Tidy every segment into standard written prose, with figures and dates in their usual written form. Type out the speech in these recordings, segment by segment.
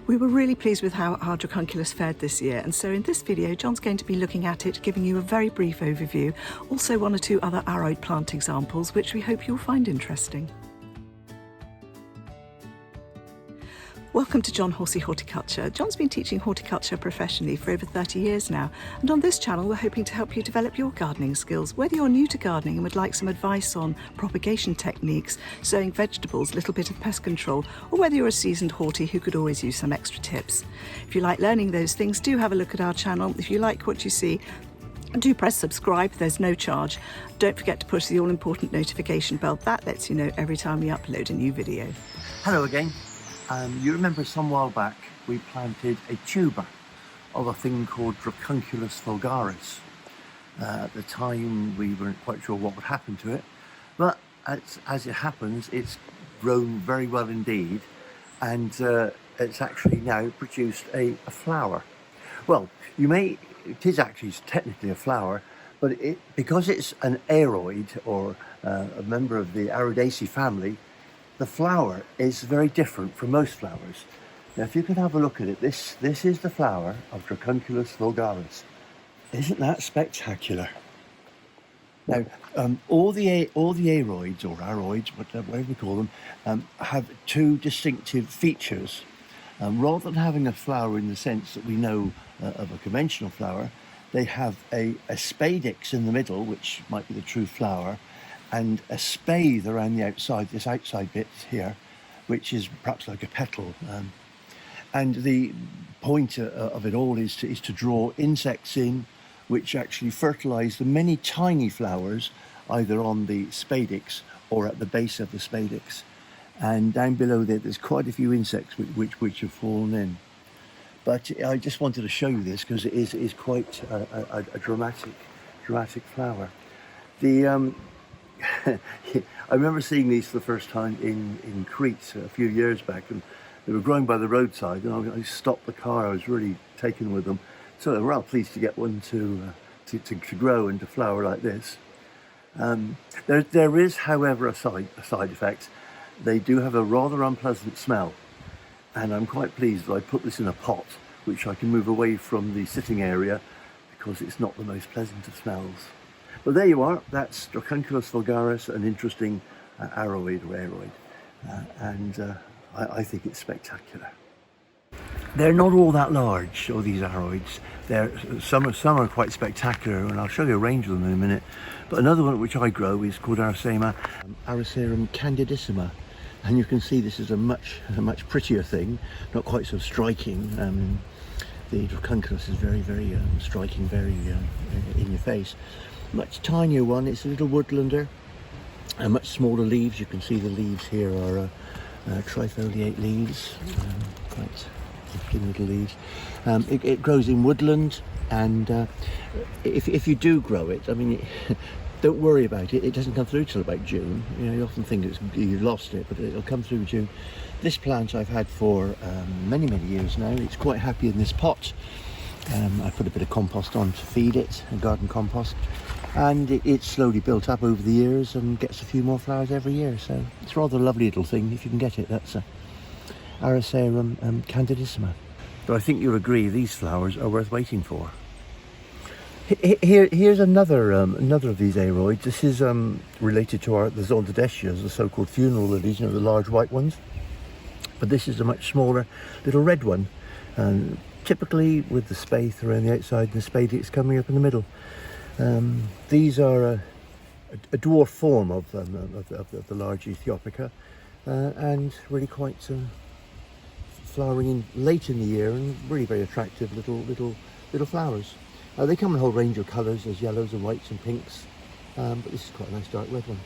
We were really pleased with how our Dracunculus fared this year, and so in this video John's going to be looking at it, giving you a very brief overview, also one or two other Aroid plant examples which we hope you'll find interesting. Welcome to John Horsey Horticulture. John's been teaching horticulture professionally for over 30 years now, and on this channel we're hoping to help you develop your gardening skills, whether you're new to gardening and would like some advice on propagation techniques, sowing vegetables, a little bit of pest control, or whether you're a seasoned horty who could always use some extra tips. If you like learning those things, do have a look at our channel. If you like what you see, do press subscribe, there's no charge. Don't forget to push the all-important notification bell. That lets you know every time we upload a new video. Hello again. You remember some while back we planted a tuber of a thing called Dracunculus Vulgaris. At the time we weren't quite sure what would happen to it, but as it happens it's grown very well indeed, and it's actually now produced a flower. Well, it is actually technically a flower, but because it's an Aroid, or a member of the Arisaceae family, the flower is very different from most flowers. Now, if you can have a look at it, this is the flower of Dracunculus Vulgaris. Isn't that spectacular? Now, all the Aroids, or Aroids, whatever we call them, have two distinctive features. Rather than having a flower in the sense that we know of a conventional flower, they have a spadix in the middle, which might be the true flower, and a spathe around the outside, this outside bit here, which is perhaps like a petal. And the point of it all is to draw insects in, which actually fertilise the many tiny flowers, either on the spadix or at the base of the spadix. And down below there, there's quite a few insects which have fallen in. But I just wanted to show you this because it is quite a dramatic flower. I remember seeing these for the first time in Crete a few years back, and they were growing by the roadside, and I stopped the car. I was really taken with them, so I'm rather pleased to get one to grow and to flower like this. There is, however, a side effect. They do have a rather unpleasant smell, and I'm quite pleased that I put this in a pot, which I can move away from the sitting area because it's not the most pleasant of smells. Well, there you are. That's Dracunculus Vulgaris, an interesting Aroid, and I think it's spectacular. They're not all that large, all these Aroids. Some are quite spectacular, and I'll show you a range of them in a minute. But another one which I grow is called Arisaema, Arisarum candidissimum, and you can see this is a much prettier thing, not quite so striking. The Dracunculus is very striking, very in your face. Much tinier one, it's a little woodlander, and much smaller leaves. You can see the leaves here are trifoliate leaves, quite thin little leaves. It grows in woodland, and if you do grow it, I mean, don't worry about it. It doesn't come through till about June. You know, you often think you've lost it, but it'll come through June. This plant I've had for many years now. It's quite happy in this pot. I put a bit of compost on to feed it, a garden compost, and it's slowly built up over the years and gets a few more flowers every year. So it's rather a lovely little thing if you can get it. That's Arisarum candidissimum. But I think you'll agree these flowers are worth waiting for. Here's another of these Aroids. This is related to the Zantedeschia, the so-called funeral lilies, you know, the large white ones. But this is a much smaller little red one, and typically with the spathe around the outside and the spadix coming up in the middle. These are a dwarf form of the large Ethiopica, and really quite flowering in late in the year, and really very attractive little flowers. They come in a whole range of colours. There's yellows and whites and pinks, but this is quite a nice dark red one.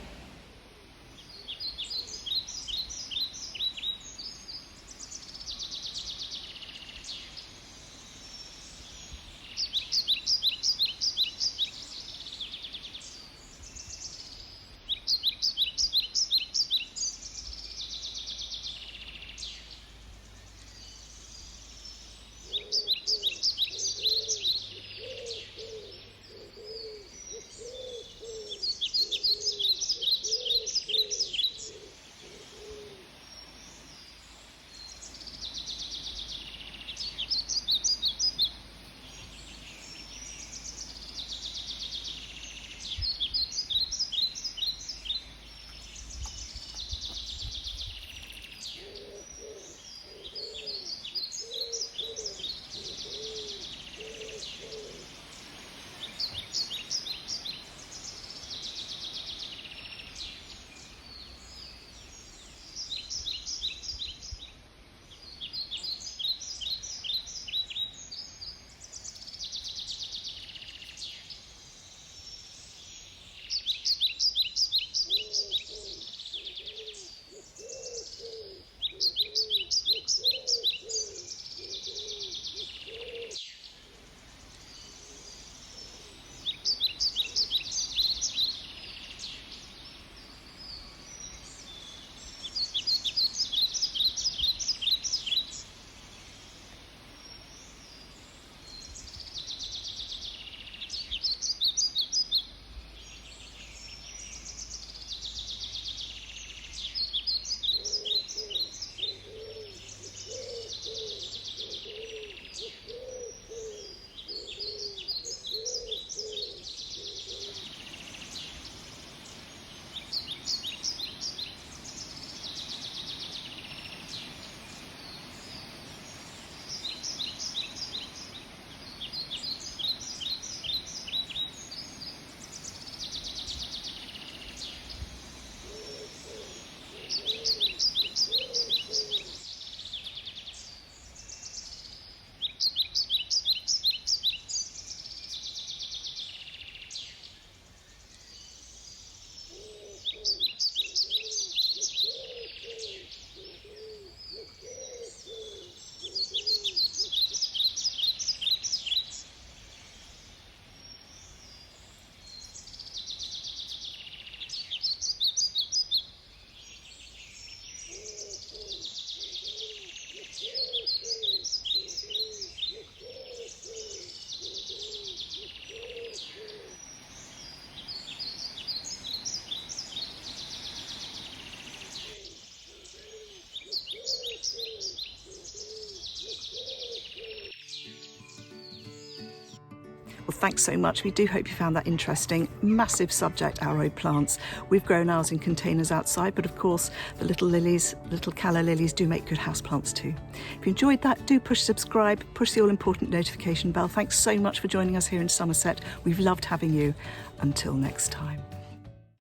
thanks so much. We do hope you found that interesting. Massive subject, Aroid plants. We've grown ours in containers outside, but of course the little lilies, little calla lilies do make good houseplants too. If you enjoyed that, do push subscribe, push the all-important notification bell. Thanks so much for joining us here in Somerset. We've loved having you. Until next time.